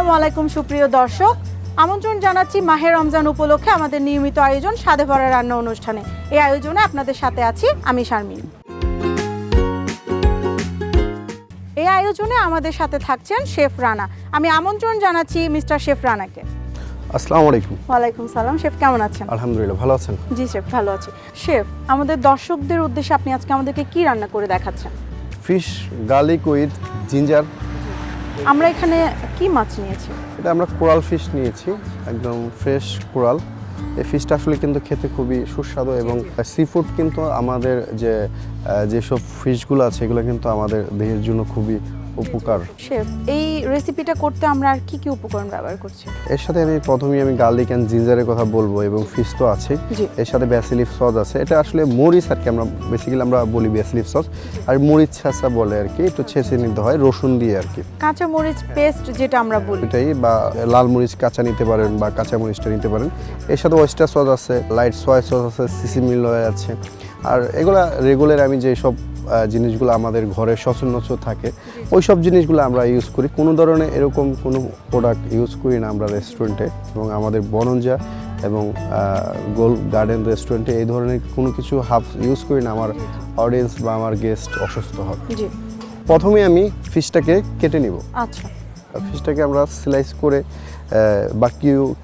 আসসালামু আলাইকুম সুপ্রিয় দর্শক, আমন্ত্রণ জানাচ্ছি মাহে রমজান উপলক্ষে আমাদের নিয়মিত আয়োজন স্বাদে ভরা রান্না অনুষ্ঠানে। এই আয়োজনে আপনাদের সাথে আছি আমি শারমিন। এই আয়োজনে আমাদের সাথে থাকছেন শেফ রানা। আমি আমন্ত্রণ জানাচ্ছি মিস্টার শেফ রানাকে। আসসালামু আলাইকুম। ওয়ালাইকুম সালাম। শেফ কেমন আছেন? আলহামদুলিল্লাহ, ভালো আছেন? জি শেফ, ভালো আছি। শেফ, আমাদের দর্শকদের উদ্দেশ্যে আপনি আজকে আমাদেরকে কি রান্না করে দেখাচ্ছেন? Fish garlic with ginger. আমরা এখানে কি মাছ নিয়েছি? এটা আমরা কোরাল ফিশ নিয়েছি, একদম ফ্রেশ কোরাল। এই ফিশটা আসলে কিন্তু খেতে খুবই সুস্বাদু এবং সি ফুড কিন্তু আমাদের যেসব ফিশগুলো আছে এগুলো কিন্তু আমাদের দেহের জন্য খুবই উপকার। শেফ, এই রেসিপিটা করতে আমরা আর কি কি উপকরণ ব্যবহার করছি? এর সাথে প্রথমেই আমি গার্লিক অ্যান্ড জিঞ্জারের কথা বলবো এবং ফিশ তো আছে, এর সাথে ব্যাসিলিফ সস আছে। এটা আসলে মরিচ আর কি, আমরা বেসিক্যালি আমরা বলি ব্যাসিলিফ সস, আর মরিচ ছাঁচা বলে আর কি, একটু ছেঁচে নিতে হয় রসুন দিয়ে আর কি। কাঁচা মরিচ পেস্ট যেটা আমরা বলি এটাই, বা লাল মরিচ কাঁচা নিতে পারেন বা কাঁচা মরিচটা নিতে পারেন। এর সাথে ওয়েস্টার সস আছে, লাইট সয়া সস আছে, সিসিমিল আছে। আর এগুলা রেগুলার আমি যে সব জিনিসগুলো আমাদের ঘরে সচরাচর থাকে ওই সব জিনিসগুলো আমরা ইউজ করি। কোনো ধরনের এরকম কোনো প্রোডাক্ট ইউজ করি না আমরা রেস্টুরেন্টে, এবং আমাদের বনঞ্জা এবং গোল গার্ডেন রেস্টুরেন্টে এই ধরনের কোনো কিছু ইউজ করি না আমার অডিয়েন্স বা আমার গেস্ট অসুস্থ হবে। প্রথমে আমি ফিশটাকে কেটে নিব। আচ্ছা, ফিশটাকে আমরা স্লাইস করে বা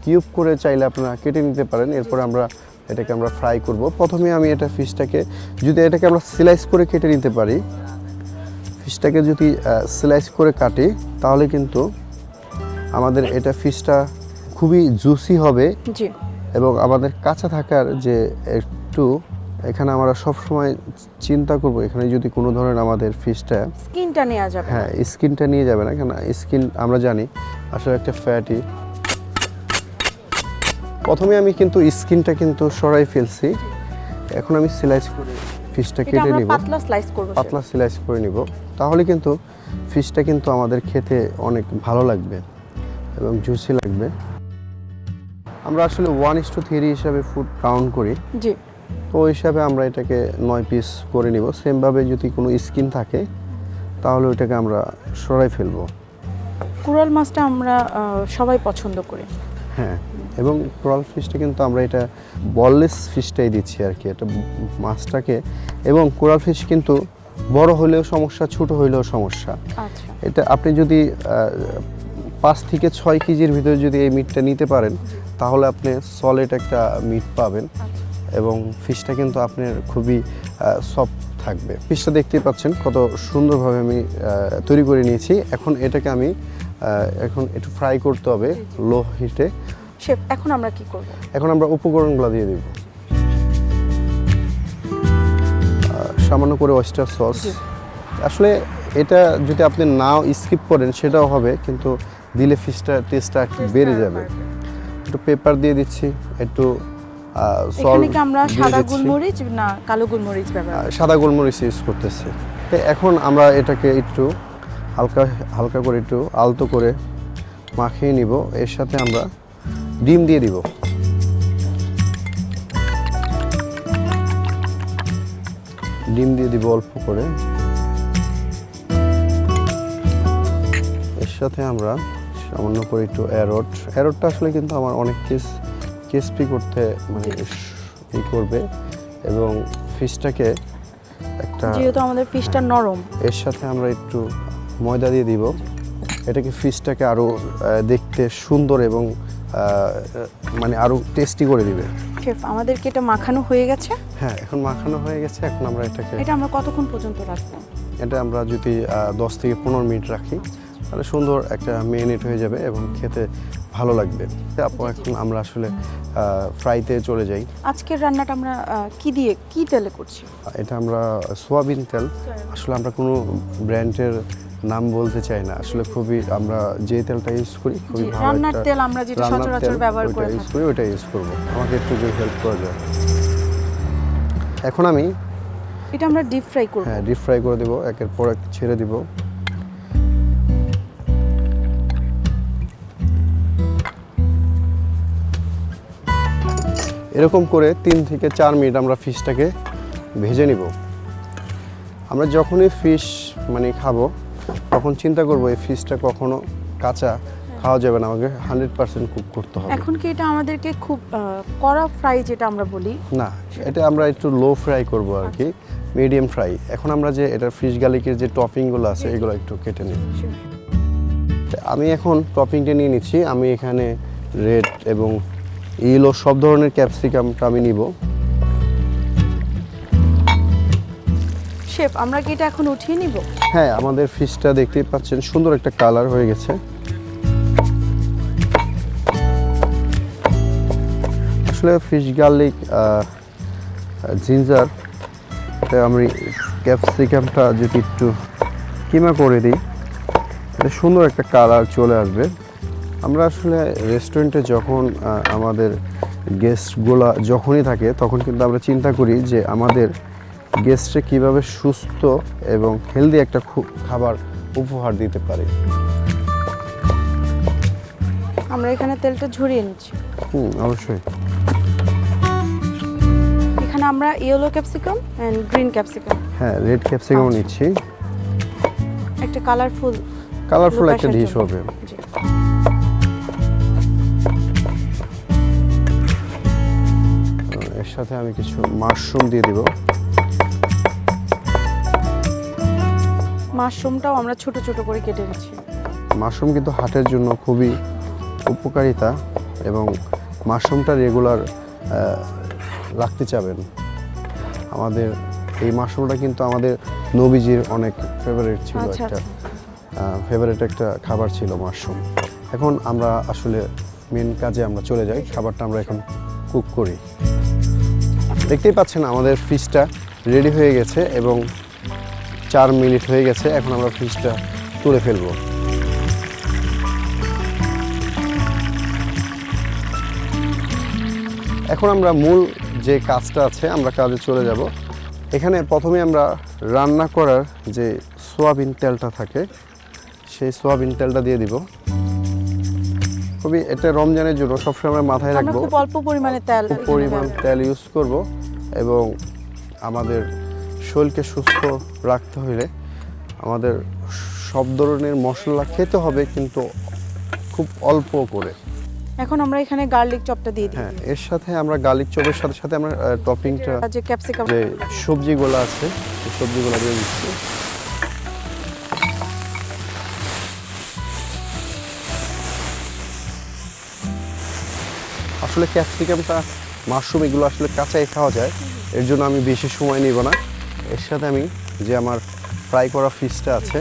কিউব করে চাইলে আপনারা কেটে নিতে পারেন। এরপর এটাকে আমরা ফ্রাই করব। প্রথমে আমি ফিশটাকে যদি এটাকে আমরা স্লাইস করে কেটে নিতে পারি, ফিশটাকে যদি স্লাইস করে কাটি তাহলে কিন্তু আমাদের ফিশটা খুবই জুসি হবে এবং আমাদের কাঁচা থাকার যে একটু এখানে আমরা সবসময় চিন্তা করব এখানে যদি কোনো ধরনের আমাদের ফিশটা স্কিনটা নেওয়া যাবে, হ্যাঁ স্কিনটা নিয়ে যাবে না, কেন স্কিন আমরা জানি আসলে একটা ফ্যাটি। প্রথমে আমি কিন্তু স্কিনটা কিন্তু সরাই ফেলছি, এখন আমি স্লাইস করে ফিশটা কেটে নিব, পাতলা স্লাইস করে নিব। তাহলে কিন্তু ফিশটা কিন্তু আমাদের খেতে অনেক ভালো লাগবে এবং জুসি লাগবে। আমরা আসলে 1:3 হিসাবে ফুড কাউন্ট করি, তো ওই হিসাবে আমরা এটাকে 9 পিস করে নিব। সেমভাবে যদি কোনো স্কিন থাকে তাহলে ওইটাকে আমরা সরাই ফেলবো। কোরাল মাছটা আমরা সবাই পছন্দ করি, হ্যাঁ, এবং কোরাল ফিশটা কিন্তু আমরা এটা বললেস ফিশটাই দিচ্ছি আর কি, এটা মাছটাকে। এবং কোরাল ফিশ কিন্তু বড় হলেও সমস্যা, ছোট হলেও সমস্যা। আচ্ছা, এটা আপনি যদি 5 থেকে 6 কেজির ভিতরে যদি এই মিটটা নিতে পারেন তাহলে আপনি সলিড একটা মিট পাবেন এবং ফিশটা কিন্তু আপনার খুবই সফট থাকবে। ফিশটা দেখতেই পাচ্ছেন কত সুন্দরভাবে আমি তৈরি করে নিয়েছি। এখন এটাকে আমি একটু ফ্রাই করতে হবে লো হিটে। শেফ, এখন আমরা কি করব? এখন আমরা উপকরণগুলো দিয়ে দেব। সামান্য করে ওয়েস্টার সস। আসলে এটা যদি আপনি নাও স্কিপ করেন সেটাও হবে, কিন্তু দিলে ফিশটা টেস্টটা একটু বেড়ে যাবে। একটু পেপার দিয়ে দিচ্ছি, একটু সল্ট। এখানে কি আমরা সাদা গোলমরিচ না কালো গোলমরিচ ব্যবহার? সাদা গোলমরিচ ইউজ করতেছি। এখন আমরা এটাকে একটু হালকা করে একটু আলতো করে মাখিয়ে নিব। এর সাথে আমরা ডিম দিয়ে দিব। ডিম দিয়ে দিব অল্প করে। এর সাথে আমরা সামান্য করে একটু অ্যারোটটা আসলে কিন্তু আমার অনেক ক্রিসপি করতে মানে ই করবে এবং ফিশটাকে একটা, যেহেতু আমাদের ফিশটা নরম, এর সাথে আমরা একটু ময়দা দিয়ে দিব। এটাকে ফিশটাকে আরও দেখতে সুন্দর এবং মানে আরও টেস্টি করে দিবে। শেফ, আমাদের কি এটা মাখানো হয়ে গেছে? হ্যাঁ, এখন মাখানো হয়ে গেছে। এখন আমরা এটা আমরা কতক্ষণ পর্যন্ত রাখবো? এটা আমরা যদি 10 থেকে 15 মিনিট রাখি তাহলে সুন্দর একটা মেরিনেট হয়ে যাবে এবং খেতে ভালো লাগবে। এখন আমরা আসলে ফ্রাইতে চলে যাই। আজকের রান্নাটা আমরা কি তেলে করছি? এটা আমরা সোয়াবিন তেল। আসলে আমরা কোনো ব্র্যান্ডের নাম বলতে চাই না, আসলে খুবই আমরা যে তেলটা ইউজ করি খুবই ভালো রান্নার তেল, আমরা যেটা সচরাচর ব্যবহার করে ইউজ করি ওইটা ইউজ করব। আমাকে একটু হেল্প করা যায়। এখন আমি এটা আমরা ডিপ ফ্রাই করব। হ্যাঁ, ডিপ ফ্রাই করে দেব, একের পর এক ছেড়ে দিব। এরকম করে 3 থেকে 4 মিনিট আমরা ফিশটাকে ভেজে নিব। আমরা যখনই ফিশ খাবো তখন চিন্তা করব এই ফিশটা কখনো কাঁচা খাওয়া যাবে না, আমাকে 100% কুক করতে হবে। এখন কি এটা আমাদেরকে খুব কড়া ফ্রাই যেটা আমরা বলি? না, এটা আমরা একটু লো ফ্রাই করব আর কি, মিডিয়াম ফ্রাই। এখন আমরা যে এটা ফিশ গার্লিকের যে টপিংগুলো আছে এগুলো একটু কেটে নিই। আমি এখন টপিংটা নিয়ে নিচ্ছি। আমি এখানে রেড এবং ইয়েলো সব ধরনের ক্যাপসিকামটা আমি নিব। শেফ, আমরা কি এটা এখন উঠিয়ে নিব? হ্যাঁ, আমাদের ফিশটা দেখতেই পাচ্ছেন সুন্দর একটা কালার হয়ে গেছে। আসলে ফিশ গার্লিক জিঞ্জার আমি ক্যাপসিকামটা যদি একটু কিমা করে দিই, এটা সুন্দর একটা কালার চলে আসবে। আমরা আসলে রেস্টুরেন্টে যখন আমাদের গেস্টগুলো যখনই থাকে তখন কিন্তু আমরা চিন্তা করি যে আমাদের গেস্টে কিভাবে সুস্থ এবং হেলদি একটা খাবার উপহার দিতে পারে। আমরা এখানে তেলটা ঝরিয়ে নিচ্ছি। অবশ্যই। এখানে আমরা yellow capsicum and green capsicum, হ্যাঁ, রেড ক্যাপসিকাম নিচ্ছি। একটা কালারফুল একটা ডিশ হবে। এর সাথে আমি কিছু মাশরুম দিয়ে দিব। মাশরুমটাও আমরা ছোট ছোট করে কেটে নিচ্ছি। মাশরুম কিন্তু হার্টের জন্য খুবই উপকারিতা এবং মাশরুমটা রেগুলার রাখতে চাবেন। আমাদের এই মাশরুমটা কিন্তু আমাদের নবীজির অনেক ফেভারিট ছিল, একটা ফেভারিট একটা খাবার ছিল মাশরুম। এখন আমরা আসলে মেন কাজে আমরা চলে যাই, খাবারটা আমরা এখন কুক করি। দেখতেই পাচ্ছেন আমাদের ফিশটা রেডি হয়ে গেছে এবং 4 মিনিট হয়ে গেছে। এখন আমরা ফিশটা তুলে ফেলবো। এখন আমরা মূল যে কাজটা আছে আমরা কাজে চলে যাব। এখানে প্রথমে আমরা রান্না করার যে সয়াবিন তেলটা থাকে সেই সয়াবিন তেলটা দিয়ে দিব। খুবই এটা রমজানের জন্য সবসময় আমরা মাথায় রাখবো, খুব অল্প পরিমাণে তেল ইউজ করব এবং আমাদের শরীরকে সুস্থ রাখতে হলে আমাদের সব ধরনের মশলা খেতে হবে, কিন্তু খুব অল্প করে। এখন আমরা এখানে গার্লিক চপটা দিয়ে দিই। হ্যাঁ, এর সাথে আমরা গার্লিক চপের সাথে সাথে আমরা টপিংটা যে ক্যাপসিকাম, যে সবজিগুলো আছে সেই সবজিগুলো দিয়ে দিচ্ছি। আসলে ক্যাপসিকামটা, মাশরুম এগুলো আসলে কাঁচাই খাওয়া যায়, এর জন্য আমি বেশি সময় নিব না। এর সাথে আমি যে আমার ফ্রাই করা ফিশটা আছে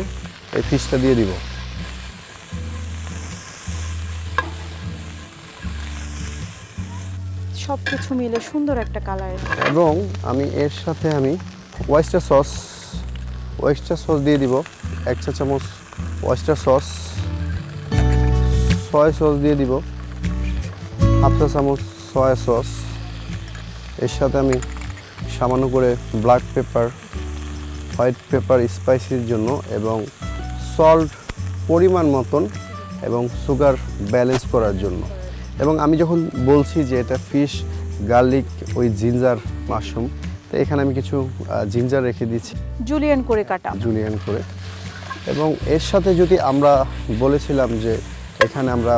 এই ফিশটা দিয়ে দিব। সবকিছু মিলে সুন্দর একটা কালার। এবং আমি এর সাথে আমি ওয়েস্টার সস দিয়ে দিব 1 চা চামচ ওয়েস্টার সস, সয়া সস দিয়ে দিব 1/2 চা চামচ সয়া সস। এর সাথে আমি সামান্য করে ব্ল্যাক পেপার, হোয়াইট পেপার স্পাইসির জন্য এবং সল্ট পরিমাণ মতন এবং সুগার ব্যালেন্স করার জন্য। এবং আমি যখন বলছি যে এটা ফিশ গার্লিক ওই জিঞ্জার মাশরুম, তো এখানে আমি কিছু জিঞ্জার রেখে দিচ্ছি জুলিয়ান করে কাটা, জুলিয়ান করে। এবং এর সাথে যদি আমরা বলেছিলাম যে এখানে আমরা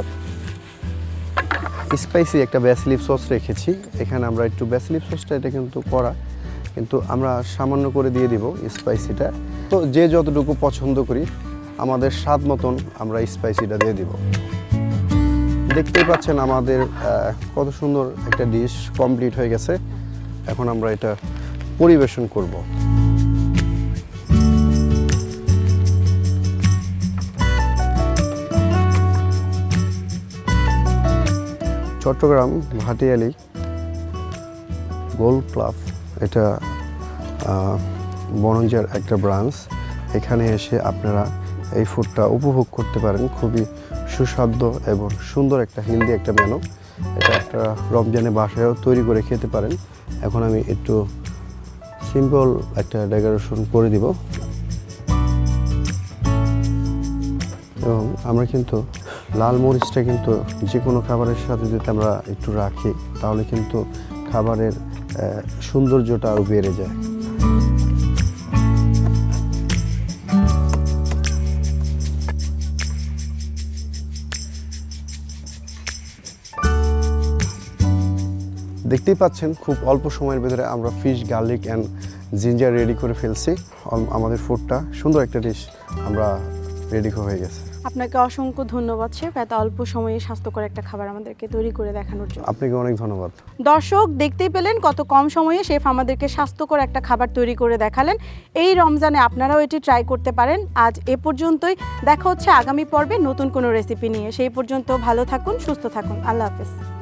স্পাইসি একটা ব্যাসিলিক সস রেখেছি, এখানে আমরা একটু ব্যাসিলিক সসটা এটা কিন্তু করা, কিন্তু আমরা সামান্য করে দিয়ে দিব স্পাইসিটা। তো যে যতটুকু পছন্দ করি আমাদের স্বাদ মতন আমরা স্পাইসিটা দিয়ে দিব। দেখতেই পাচ্ছেন আমাদের কত সুন্দর একটা ডিশ কমপ্লিট হয়ে গেছে। এখন আমরা এটা পরিবেশন করব। চট্টগ্রাম ভাটিয়ালি গোল্ড ক্লাব, এটা বনঞ্জার একটা ব্রাঞ্চ। এখানে এসে আপনারা এই ফুডটা উপভোগ করতে পারেন। খুবই সুস্বাদু এবং সুন্দর একটা হেলদি একটা মেনু। এটা আপনারা রমজানে বাসায়ও তৈরি করে খেতে পারেন। এখন আমি একটু সিম্পল একটা ডেকোরেশন করে দিব এবং আমরা কিন্তু লাল মরিচটা কিন্তু যে কোনো খাবারের সাথে যদি আমরা একটু রাখি তাহলে কিন্তু খাবারের সৌন্দর্যটা আরও বেড়ে যায়। দেখতেই পাচ্ছেন খুব অল্প সময়ের ভিতরে আমরা fish garlic and ginger ready করে ফেলছি। আমাদের ফুডটা সুন্দর একটা ডিশ আমরা রেডি হয়ে গেছে। আপনাকে অসংখ্য ধন্যবাদ শেফ, এত অল্প সময়ে স্বাস্থ্যকর একটা খাবার আমাদেরকে তৈরি করে দেখানোর জন্য। আপনাকে অনেক ধন্যবাদ। দর্শক দেখতেই পেলেন কত কম সময়ে শেফ আমাদেরকে স্বাস্থ্যকর একটা খাবার তৈরি করে দেখালেন। এই রমজানে আপনারাও এটি ট্রাই করতে পারেন। আজ এ পর্যন্তই, দেখা হচ্ছে আগামী পর্বে নতুন কোনো রেসিপি নিয়ে। সেই পর্যন্ত ভালো থাকুন, সুস্থ থাকুন। আল্লাহ হাফেজ।